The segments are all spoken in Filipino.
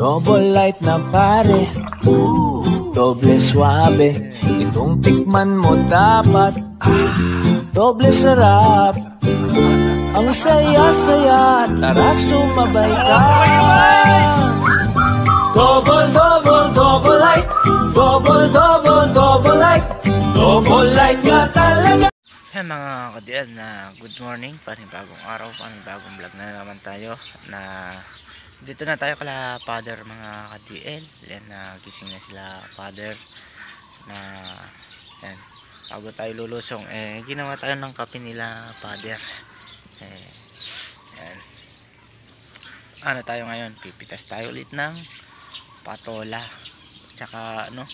Double light na pare, doble suabe. Itong tikman mo dapat, doble sarap. Ang saya-saya, tara sumabay ka. Double, double, double light. Double, double, double light. Double light ka talaga. Hey mga ka-DL, na good morning, panibagong araw, panibagong vlog na naman tayo. Na dito na tayo kala father mga ka-DL. Yan, gising na sila father. Na yan, bago tayo lulusong, ginawa tayo ng kape nila father. Yan. Ano tayo ngayon? Pipitas tayo ulit ng patola. Tsaka ano,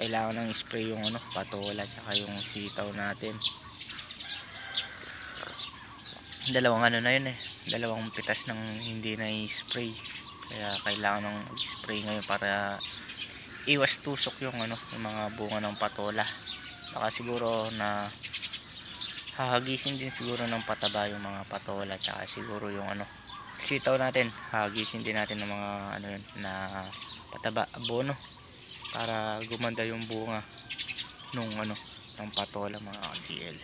kailangan ng spray yung ano, patola tsaka yung sitaw natin. Dalawang ano na yun dalawang pitas ng hindi na i-spray, kaya kailangan ng spray ngayon para iwas tusok yung ano, yung mga bunga ng patola. Baka siguro na hahagisin din siguro ng pataba yung mga patola, tsaka siguro yung ano, sitaw natin hahagisin din natin ng mga ano yun na pataba, abono, para gumanda yung bunga nung ano, ng patola mga DL.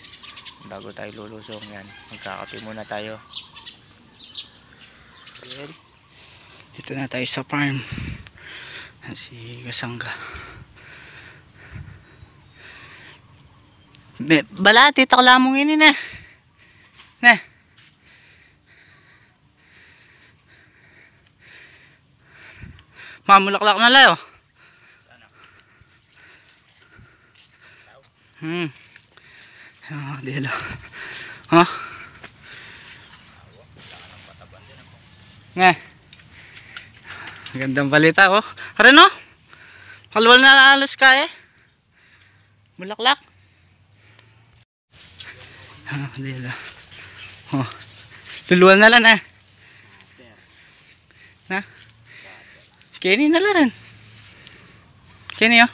Bago tayo lulusong, yan, magkakape muna tayo. Dito na tayo sa farm si Kasangga. Balati taklamong ini na mamulaklak na layo. Dilo. Ha? Nga. Gandang balita oh. Kareno? Kalwal na alos ka Bulaklak. Dilo. Oh. Luluan na lang Na? Kini na lang. Kini oh.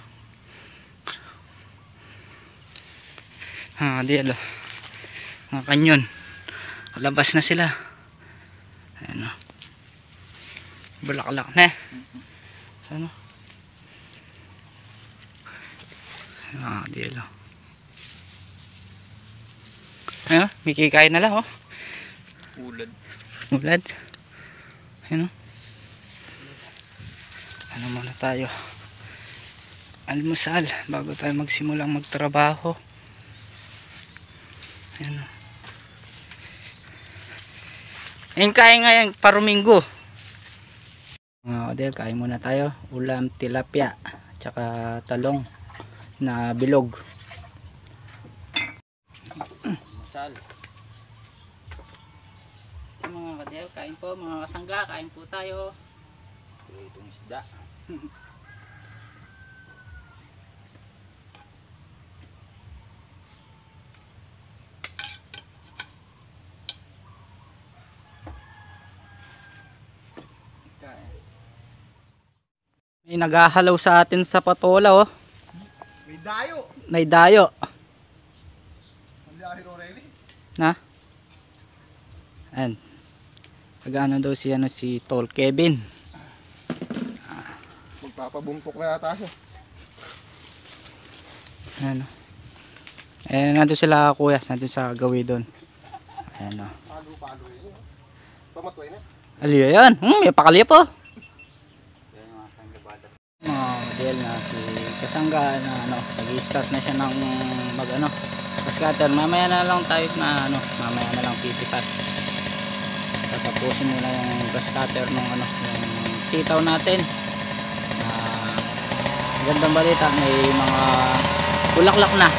Dilo. Mga kanyon. Labas na sila. Ayan o. Bulaklak na ano? Dilo. Ayan o. May kikain na lang oh. Ulad. Ayan o. Ano muna tayo? Almusal bago tayo magsimulang magtrabaho. Ayan o. Ayun, kain ngayon paruminggo. Odel, kain muna tayo. Ulam tilapia tsaka talong na bilog. Masal. Mga kadel, kain po mga kasangga, kain po tayo. Itong isda. May naghahalaw sa atin sa patola oh. May dayo. Na? Ayan. Pag-ano daw si Tol Kevin. Magpapabuntok na yata siya. Ayan o. Nandun sila kuya. Nandun sa gawi doon. Ayan o. Palo yun. Pamatway na. Aliyo yan. May pakalip po. Mga model na si Kasangga na nag-i-start na siya ng scatter. Mamaya na lang tayo na mamaya na lang pipitas. Tatapusin muna yung scatter ng yung sitaw natin. Gandang balita, may mga bulaklak na.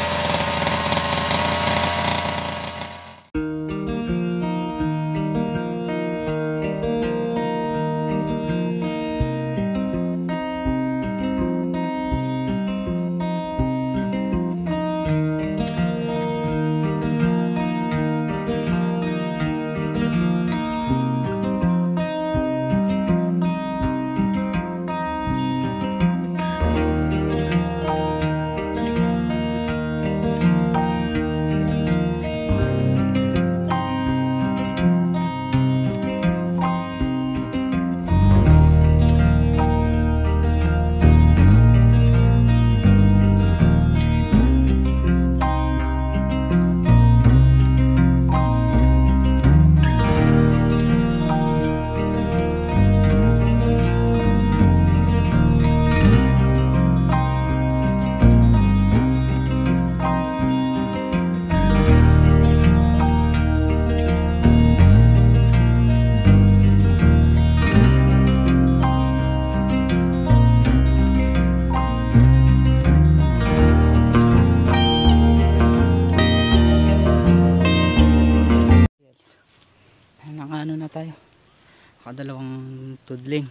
Nakadalawang tudling.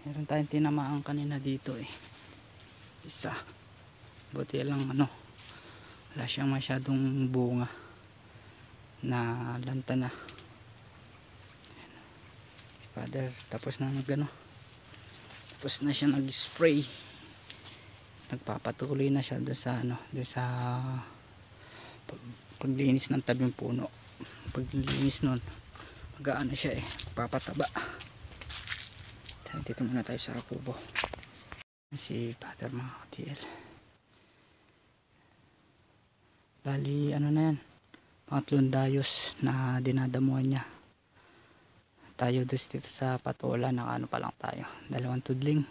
Meron tayong tinamaan kanina dito eh. Isa. Buti lang ano, wala siyang masyadong bunga na lanta na. Si Father tapos na nagano, tapos na siya nag-spray. Nagpapatuloy na siya doon sa ano, doon sa paglinis ng tabing puno. Paglinis nun, mag-aano siya eh, papataba. Dito muna tayo sa kubo. Si Father mga ka-TL. Bali ano na yan, pangatlong dayos na dinadamuhan niya. Tayo dito sa patola, nakaano pa lang tayo, 2 tudling.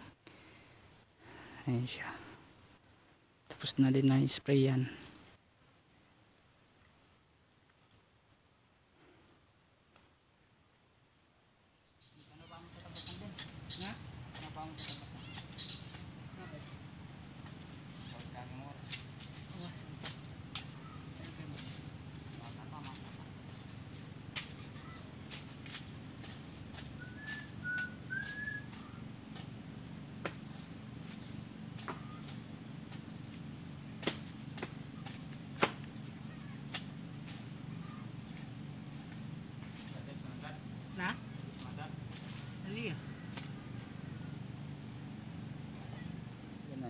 Ayan siya, tapos na din na spray yan.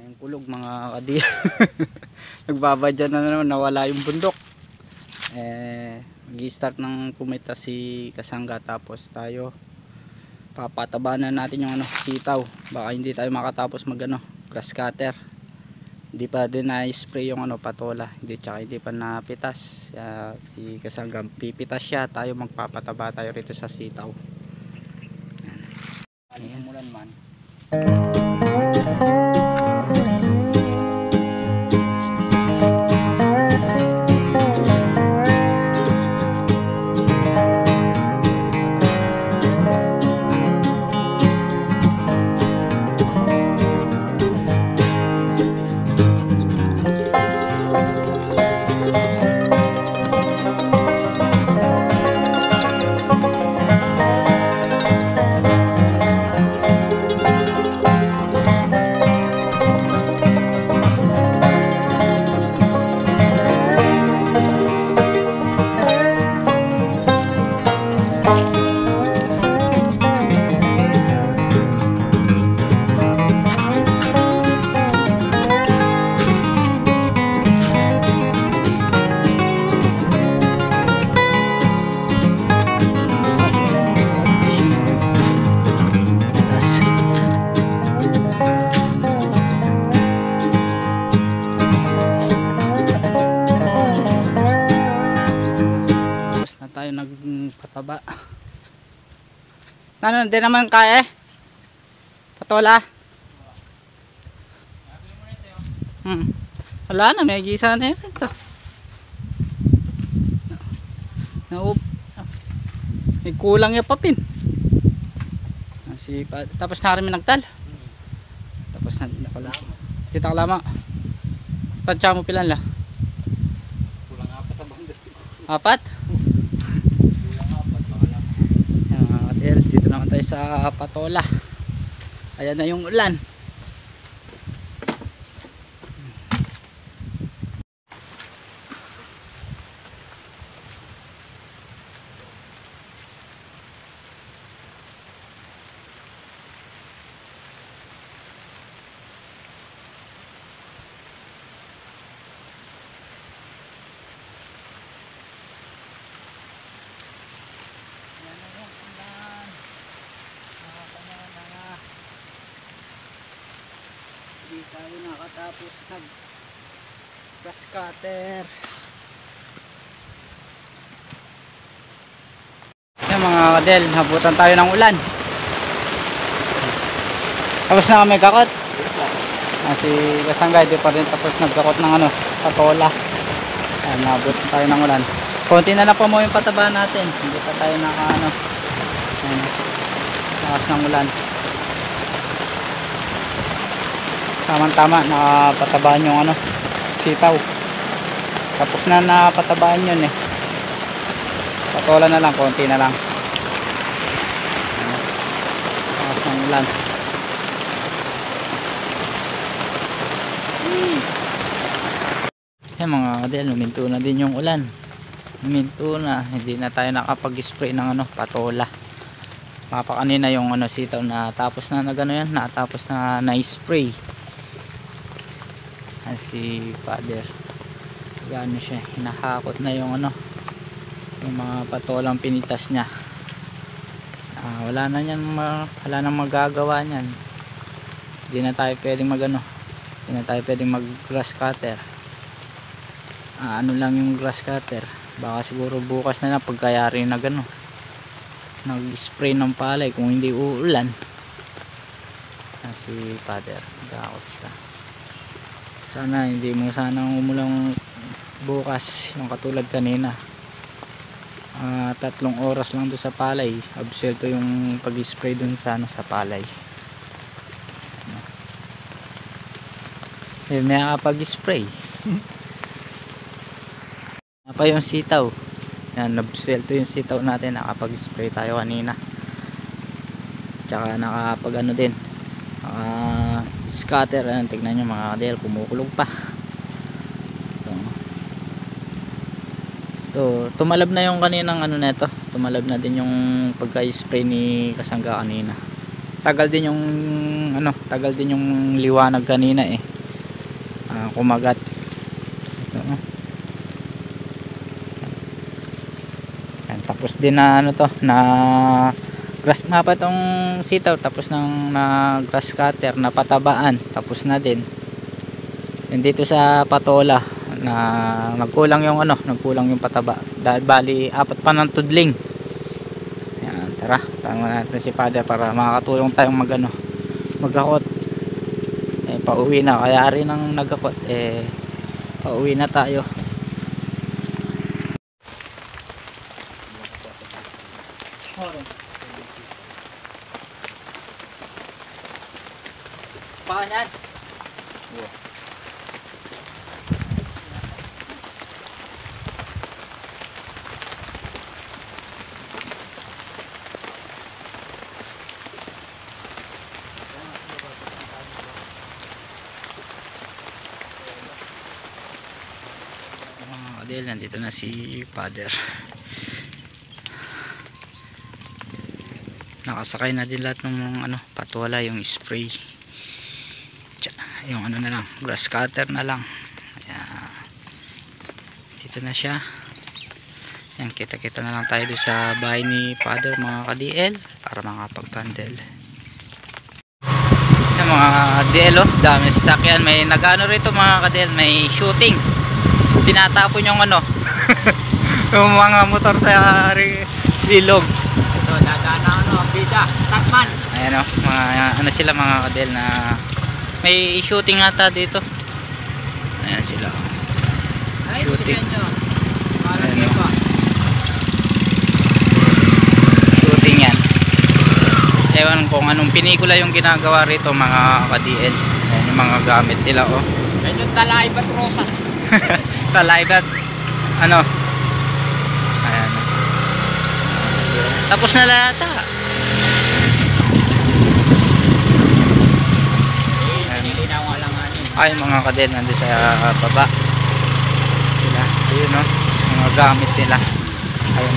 Yung kulog mga kadi. Nagbabadya na naman, nawala yung bundok. Mag-i-start ng pumita si Kasangga, tapos tayo papatabanan natin yung ano, sitaw. Baka hindi tayo makatapos mag ano, grass cutter. Hindi pa din na-spray yung ano, patola. Hindi pa napitas. Si Kasangga pipitas siya, tayo magpapataba tayo rito sa sitaw. Ayan. Umulan man. Tayo nagpataba. Ano, hindi naman kaya eh. Patola. Wala na, may gisa na yun ito. May kulang yung papin. Tapos na rin nagtal. Tapos na nakulang. Kita ka lama. Tansya mo pilan la? Kulang 4 ang bandas. 4? Dito naman tayo sa patola. Ayan na yung ulan. Hindi tayo nakatapos nag grass cutter. Yan mga kadel, nabutan tayo ng ulan. Tapos na kami kakot. Si Kasangga di pa rin tapos nagkakot ng ano, patola. Ayan, nabutan tayo ng ulan. Konti na lang po mo yung pataba natin. Hindi pa tayo naka ano. Ayan, lakas ng ulan. Tama-tama napatabaan yung ano, sitaw. Tapos na napatabaan yun eh. Patola na lang, konti na lang. ulan. Mga kadel, huminto na din yung ulan. Huminto na, hindi na tayo nakapag-spray ng patola. Kanina yung sitaw na tapos na yan, natapos na na-spray. Si Father, gano siya, hinahakot na yung yung mga patolang pinitas niya. Wala nang magagawa niyan. Hindi na tayo pwedeng hindi na tayo pwedeng mag grass cutter. Ano lang yung grass cutter, baka siguro bukas na lang pagkayari na nag-spray ng palay kung hindi uulan. Si Father, nagkakot siya. Sana hindi mo umulang bukas yung katulad kanina. 3 oras lang doon sa palay, absuelto yung pag-spray doon sa sa palay. May nakapag-spray. Pa yung sitaw. Yan, nabsuelto yung sitaw natin, nakapag-spray tayo kanina. Tsaka nakapag din. Scatter, tignan nyo mga kadel, kumukulog pa. Tumalab na yung kaninang neto. Tumalab na din yung pagka-spray ni Kasangga kanina. Tagal din yung liwanag kanina kumagat. Tapos din na na grass nga pa tong sitaw, tapos na grass cutter na patabaan, tapos na din. And dito sa patola na nagkulang yung pataba, dahil bali 4 pa ng tudling. Yan, tara tanong natin si Father para makakatulong tayong magakot. Pauwi na, kaya rin ang nagakot, pauwi na tayo. Paanan. Adel, nandito na si Father. Nakasakay na din lahat ng patola, yung spray. Yung na lang, grass cutter na lang. Ayan. Dito na siya. Yan, kita-kita na lang tayo doon sa bahay ni Father mga ka-DL para makapag-bundle. Yan mga DL, dami sasakyan. May nag-ano rito mga ka-DL, may shooting. Tinatapon yung yung mga motor sa ilog. Ito, dadaan bida, takman. Ayan mga sila mga ka-DL na may shooting ata dito. Ayan sila. Shooting. Ayan, shooting yan. Ewan kung anong pelikula yung ginagawa rito mga ka-DL. Ayan yung mga gamit nila Yan yung Talaibat Rosas. Talaibat ayan. Tapos na lahat ay mga kadel, nandun sa baba sila, ayun mga gamit nila, ayun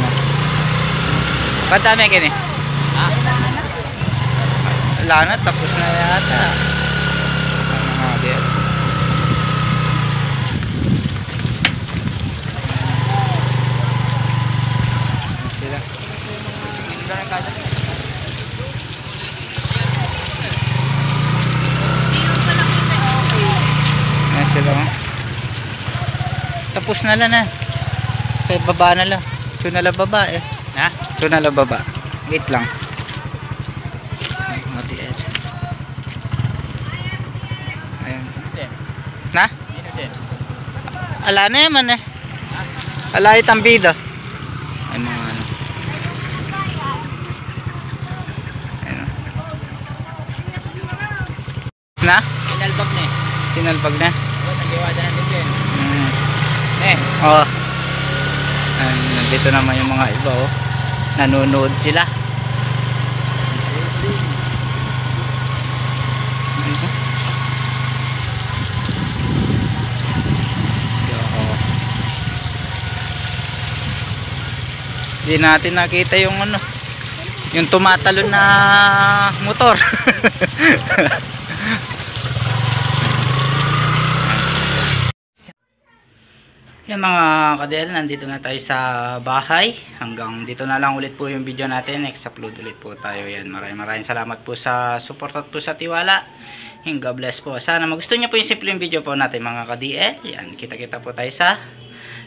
padami gini wala na, tapos na yata mga kadel. Sila tapos na lang kaya baba na lang, ito na lang baba ito na lang baba, wait lang ayun na ala na yaman ala itang bida ay mga ayun na sinalbag na nandito naman yung mga iba nanonood sila Hindi natin nakita yung ano, yung tumatalon na motor. Yan mga kadel, nandito na tayo sa bahay. Hanggang dito na lang ulit po yung video natin. Next upload ulit po tayo. Yan, maraming salamat po sa support at po sa tiwala. And God bless po. Sana magustuhan niyo po yung simpleng video po natin mga ka-DL. Yan, kita-kita po tayo sa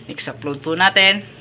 next upload po natin.